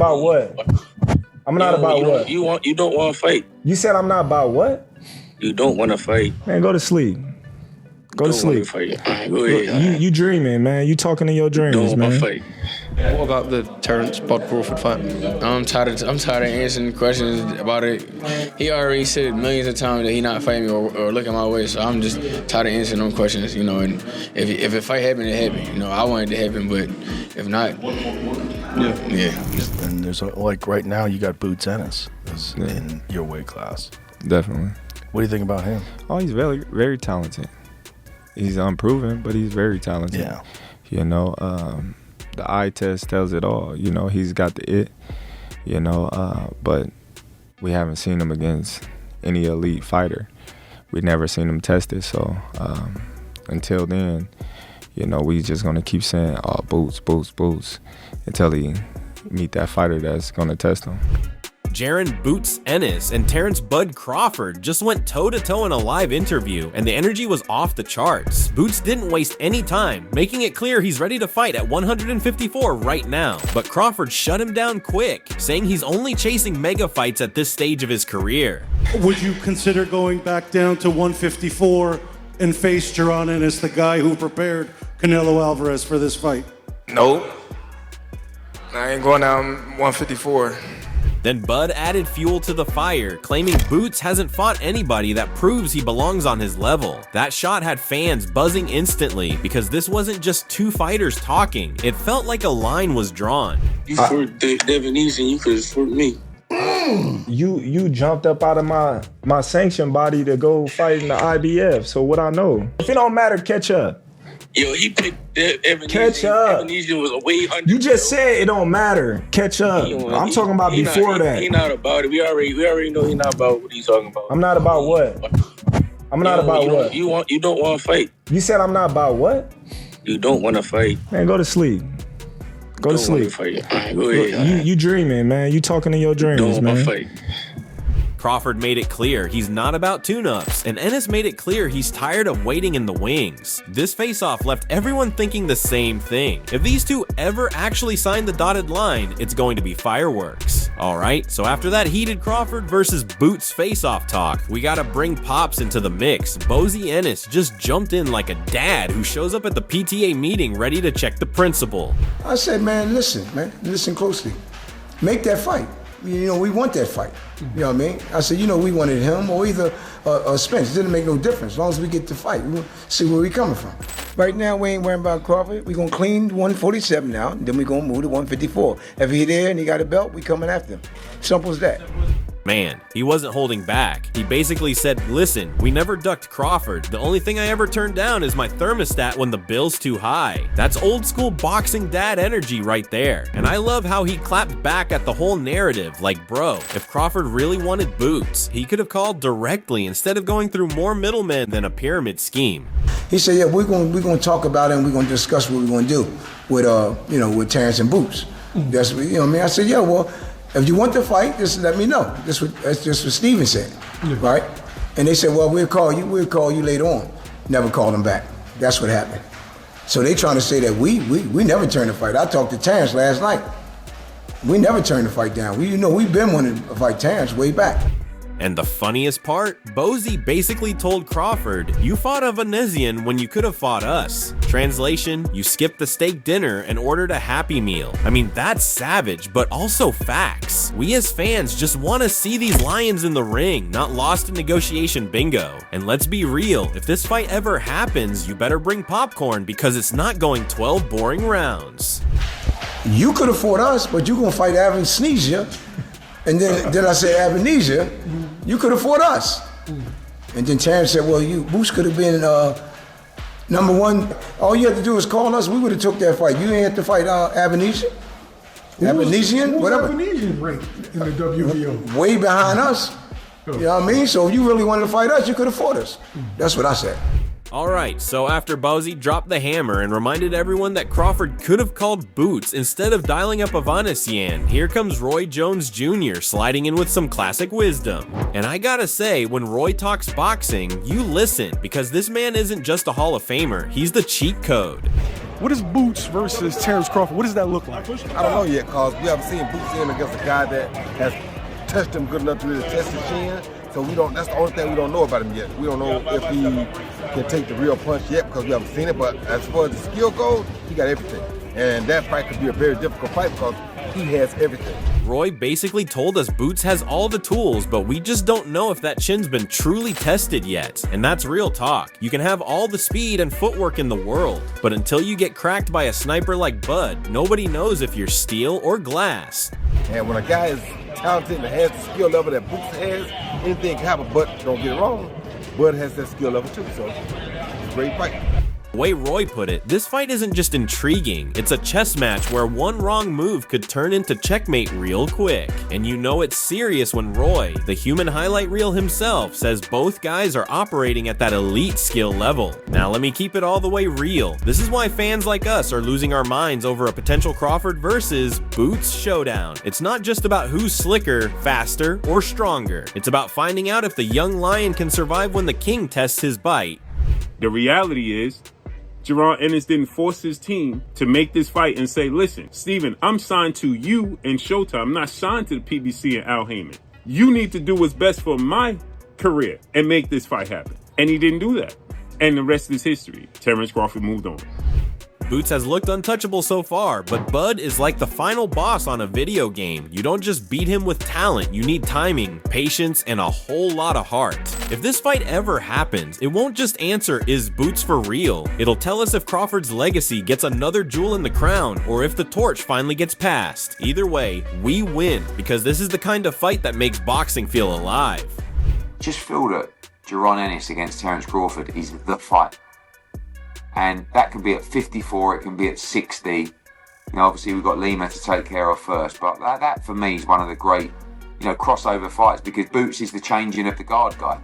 About what? I'm not about what? You don't want to fight. You said I'm not about what? You don't want to fight. Man, go to sleep. Go to sleep. Go ahead. You dreaming, man. You talking in your dreams, don't man. want to fight. What about the Terence Bud Crawford fight? I'm tired of answering questions about it. He already said millions of times that he not fighting me or looking my way, so I'm just tired of answering them questions, you know. And if a fight happened, it happened. You know, I wanted it to happen, but if not, yeah. And there's like right now you got Bozy Ennis in your weight class. Definitely. What do you think about him? Oh, he's very, very talented. He's unproven, but he's very talented. Yeah. You know, the eye test tells it all. You know, he's got the it, you know, but we haven't seen him against any elite fighter. We never seen him tested. So until then, you know, we just going to keep saying, oh, boots, until he meet that fighter that's going to test him. Jaron Bozy Ennis and Terence Bud Crawford just went toe-to-toe in a live interview, and the energy was off the charts. Boots didn't waste any time, making it clear he's ready to fight at 154 right now. But Crawford shut him down quick, saying he's only chasing mega fights at this stage of his career. Would you consider going back down to 154 and face Jaron Ennis, the guy who prepared Canelo Alvarez for this fight? Nope. I ain't going down 154. Then Bud added fuel to the fire, claiming Boots hasn't fought anybody that proves he belongs on his level. That shot had fans buzzing instantly because this wasn't just two fighters talking. It felt like a line was drawn. You fought the Avanesyan, you could have fought me. You jumped up out of my sanction body to go fight in the IBF. So what I know? If it don't matter, catch up. Yo, he picked Avanesyan. Catch up. Avanesyan was way under. You just said it don't matter. Catch up. I'm talking about before that. He not about it. We already know he not about what he's talking about. I'm not about what? I'm not about what? You don't want to fight. You said I'm not about what? You don't want to fight. Man, go to sleep. Go to sleep. Go ahead. You dreaming, man. You talking in your dreams, don't man. want to fight. Crawford made it clear he's not about tune-ups, and Ennis made it clear he's tired of waiting in the wings. This face-off left everyone thinking the same thing. If these two ever actually sign the dotted line, it's going to be fireworks. Alright, so after that heated Crawford versus Boots face-off talk, we gotta bring Pops into the mix. Bozy Ennis just jumped in like a dad who shows up at the PTA meeting ready to check the principal. I said, man, listen closely. Make that fight. You know, we want that fight. You know what I mean? I said, you know, we wanted him or either Spence. It didn't make no difference. As long as we get the fight, we see where we coming from. Right now, we ain't worrying about Crawford. We gonna clean 147 now, and then we gonna move to 154. If he there and he got a belt, we coming after him. Simple as that. Man, he wasn't holding back. He basically said, listen, we never ducked Crawford. The only thing I ever turned down is my thermostat when the bill's too high. That's old school boxing dad energy right there. And I love how he clapped back at the whole narrative, like, bro, if Crawford really wanted Boots, he could have called directly instead of going through more middlemen than a pyramid scheme. He said, yeah, we're gonna talk about it and we're gonna discuss what we're gonna do with with Terence and Boots. That's what, you know what I mean? I said, yeah, well, if you want to fight, just let me know. That's just what Steven said, right? And they said, well, we'll call you later on. Never called him back. That's what happened. So they trying to say that we never turned the fight. I talked to Terence last night. We never turned the fight down. We've been wanting to fight Terence way back. And the funniest part, Bozy basically told Crawford, you fought Avanesyan when you could have fought us. Translation, you skipped the steak dinner and ordered a Happy Meal. I mean, that's savage, but also facts. We as fans just want to see these lions in the ring, not lost in negotiation bingo. And let's be real, if this fight ever happens, you better bring popcorn because it's not going 12 boring rounds. You could have fought us, but you gonna fight Avanesyan. And then I said, Avanesyan, you could have fought us. And then Terence said, well, Boots could have been number one. All you had to do was call us. We would have took that fight. You ain't have to fight Avanesyan. Avanesyan, whatever. Avanesyan ranked in the WBO? Way behind us. You know what I mean? So if you really wanted to fight us, you could have fought us. That's what I said. Alright, so after Bozy dropped the hammer and reminded everyone that Crawford could have called Boots instead of dialing up Avanesyan, here comes Roy Jones Jr. sliding in with some classic wisdom. And I gotta say, when Roy talks boxing, you listen, because this man isn't just a Hall of Famer, he's the cheat code. What is Boots versus Terence Crawford? What does that look like? I don't know yet, because we haven't seen Boots in against a guy that has touched him good enough to really test his chin. So we don't. That's the only thing we don't know about him yet. We don't know if he can take the real punch yet, because we haven't seen it. But as far as the skill goes, he got everything. And that fight could be a very difficult fight because he has everything. Roy basically told us Boots has all the tools, but we just don't know if that chin's been truly tested yet. And that's real talk. You can have all the speed and footwork in the world, but until you get cracked by a sniper like Bud, nobody knows if you're steel or glass. And when a guy is talented and has the skill level that Boots has, anything can happen, but don't get it wrong, Bud has that skill level too, so it's a great fight. The way Roy put it, this fight isn't just intriguing, it's a chess match where one wrong move could turn into checkmate real quick. And you know it's serious when Roy, the human highlight reel himself, says both guys are operating at that elite skill level. Now let me keep it all the way real. This is why fans like us are losing our minds over a potential Crawford versus Boots showdown. It's not just about who's slicker, faster, or stronger. It's about finding out if the young lion can survive when the king tests his bite. The reality is, Jaron Ennis didn't force his team to make this fight and say, listen, Steven, I'm signed to you and Showtime. I'm not signed to the PBC and Al Heyman. You need to do what's best for my career and make this fight happen. And he didn't do that. And the rest is history. Terence Crawford moved on. Boots has looked untouchable so far, but Bud is like the final boss on a video game. You don't just beat him with talent, you need timing, patience, and a whole lot of heart. If this fight ever happens, it won't just answer, is Boots for real? It'll tell us if Crawford's legacy gets another jewel in the crown, or if the torch finally gets passed. Either way, we win, because this is the kind of fight that makes boxing feel alive. Just feel that Jaron Ennis against Terence Crawford is the fight. And that can be at 54, it can be at 60. You know, obviously we've got Lima to take care of first, but that for me is one of the great, crossover fights, because Boots is the changing of the guard guy,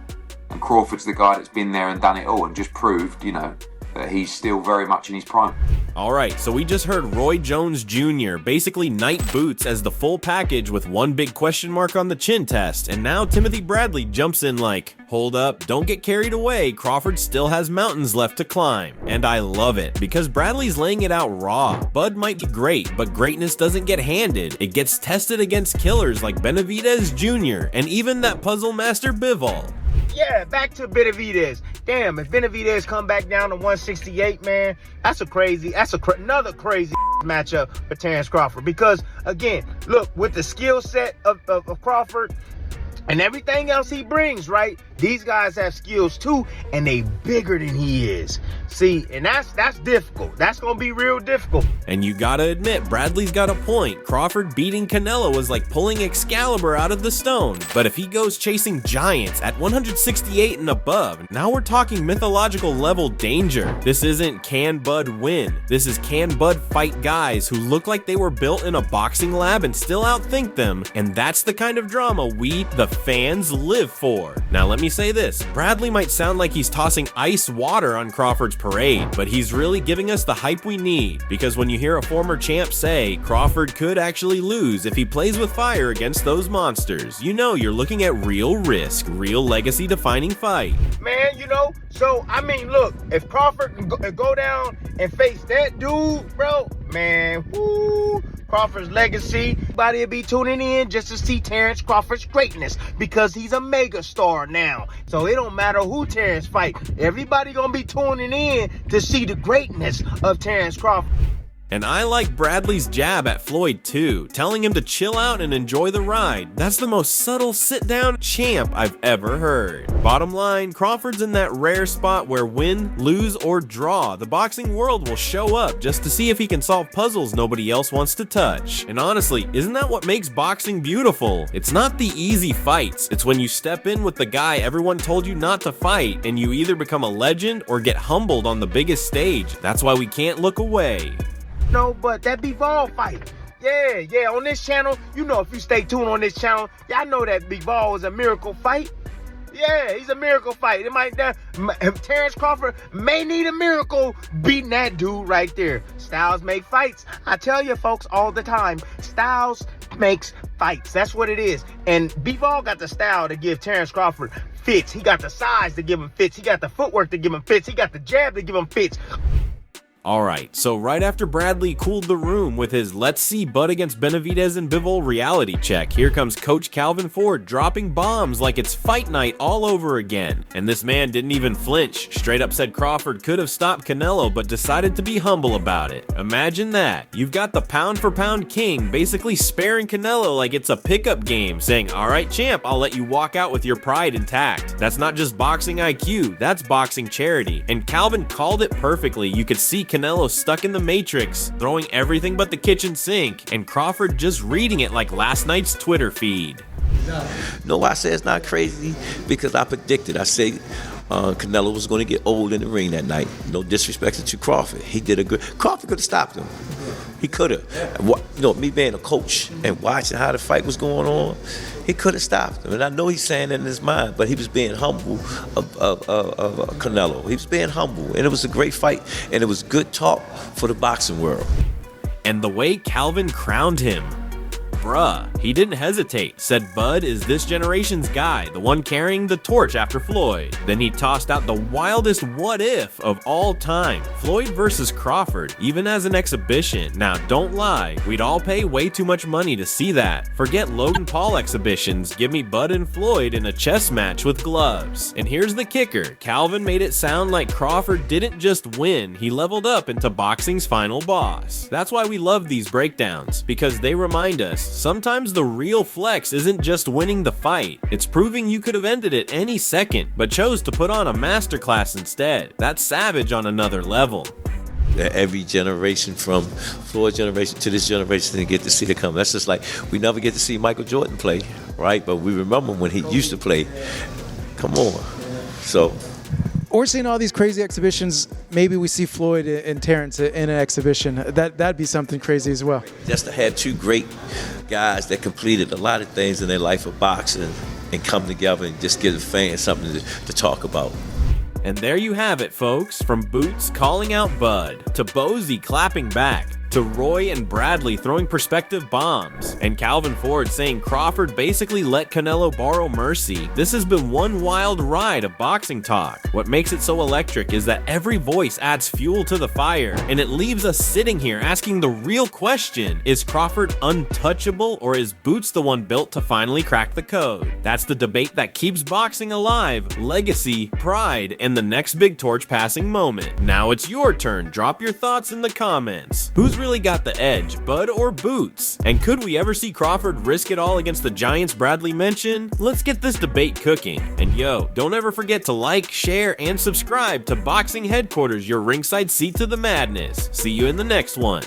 and Crawford's the guy that's been there and done it all and just proved, that he's still very much in his prime. Alright, so we just heard Roy Jones Jr. basically knight Boots as the full package with one big question mark on the chin test, and now Timothy Bradley jumps in like, hold up, don't get carried away, Crawford still has mountains left to climb. And I love it, because Bradley's laying it out raw. Bud might be great, but greatness doesn't get handed. It gets tested against killers like Benavidez Jr. and even that puzzle master Bivol. Yeah, back to Benavidez. Damn, if Benavidez come back down to 168, man, that's another crazy matchup for Terence Crawford. Because, again, look, with the skill set of Crawford and everything else he brings, right? These guys have skills too, and they bigger than he is. See, and that's difficult. That's gonna be real difficult. And you gotta admit, Bradley's got a point. Crawford beating Canelo was like pulling Excalibur out of the stone. But if he goes chasing giants at 168 and above, now we're talking mythological level danger. This isn't can Bud win. This is can Bud fight guys who look like they were built in a boxing lab and still outthink them. And that's the kind of drama we, the fans, live for. Now let me say this, Bradley might sound like he's tossing ice water on Crawford's parade, but he's really giving us the hype we need, because when you hear a former champ say Crawford could actually lose if he plays with fire against those monsters, you know you're looking at real risk, real legacy defining fight. Man, so I mean, look, if Crawford can go down and face that dude, bro, man, woo, Crawford's legacy, everybody will be tuning in just to see Terence Crawford's greatness, because he's a mega star now. So it don't matter who Terence fight, everybody gonna be tuning in to see the greatness of Terence Crawford. And I like Bradley's jab at Floyd too, telling him to chill out and enjoy the ride. That's the most subtle sit-down champ I've ever heard. Bottom line, Crawford's in that rare spot where win, lose, or draw, the boxing world will show up just to see if he can solve puzzles nobody else wants to touch. And honestly, isn't that what makes boxing beautiful? It's not the easy fights, it's when you step in with the guy everyone told you not to fight, and you either become a legend or get humbled on the biggest stage. That's why we can't look away. No, but that Bivol fight. Yeah, on this channel, if you stay tuned on this channel, y'all know that Bivol is a miracle fight. Yeah, he's a miracle fight. Terence Crawford may need a miracle beating that dude right there. Styles make fights. I tell you folks all the time, Styles makes fights. That's what it is. And Bivol got the style to give Terence Crawford fits. He got the size to give him fits. He got the footwork to give him fits. He got the jab to give him fits. Alright, so right after Bradley cooled the room with his let's see Bud against Benavidez and Bivol reality check, here comes Coach Calvin Ford dropping bombs like it's fight night all over again. And this man didn't even flinch, straight up said Crawford could have stopped Canelo but decided to be humble about it. Imagine that, you've got the pound for pound king basically sparing Canelo like it's a pickup game, saying alright champ, I'll let you walk out with your pride intact. That's not just boxing IQ, that's boxing charity. And Calvin called it perfectly. You could see Canelo stuck in the matrix, throwing everything but the kitchen sink, and Crawford just reading it like last night's Twitter feed. No, I say it's not crazy because I predicted. I said Canelo was going to get old in the ring that night. No disrespect to Crawford. He did a good. Crawford could have stopped him. He could have. Me being a coach and watching how the fight was going on, he could have stopped him. And I know he's saying it in his mind, but he was being humble of Canelo. He was being humble, and it was a great fight, and it was good talk for the boxing world. And the way Calvin crowned him, bruh, he didn't hesitate, said Bud is this generation's guy, the one carrying the torch after Floyd. Then he tossed out the wildest what if of all time, Floyd versus Crawford, even as an exhibition. Now don't lie, we'd all pay way too much money to see that. Forget Logan Paul exhibitions, give me Bud and Floyd in a chess match with gloves. And here's the kicker, Calvin made it sound like Crawford didn't just win, he leveled up into boxing's final boss. That's why we love these breakdowns, because they remind us, sometimes the real flex isn't just winning the fight, it's proving you could have ended it any second, but chose to put on a masterclass instead. That's savage on another level. Every generation from Floyd's generation to this generation didn't get to see it come. That's just like we never get to see Michael Jordan play, right? But we remember when he used to play. Come on. So. Or seeing all these crazy exhibitions, maybe we see Floyd and Terence in an exhibition. That'd be something crazy as well. Just to have two great guys that completed a lot of things in their life of boxing and come together and just give the fans something to talk about. And there you have it, folks. From Boots calling out Bud, to Bozy clapping back, to Roy and Bradley throwing perspective bombs, and Calvin Ford saying Crawford basically let Canelo borrow mercy. This has been one wild ride of boxing talk. What makes it so electric is that every voice adds fuel to the fire, and it leaves us sitting here asking the real question, is Crawford untouchable, or is Boots the one built to finally crack the code? That's the debate that keeps boxing alive, legacy, pride, and the next big torch passing moment. Now it's your turn, drop your thoughts in the comments. Who's really got the edge, Bud or Boots? And could we ever see Crawford risk it all against the giants Bradley mentioned? Let's get this debate cooking. And yo, don't ever forget to like, share, and subscribe to Boxing Headquarters, your ringside seat to the madness. See you in the next one.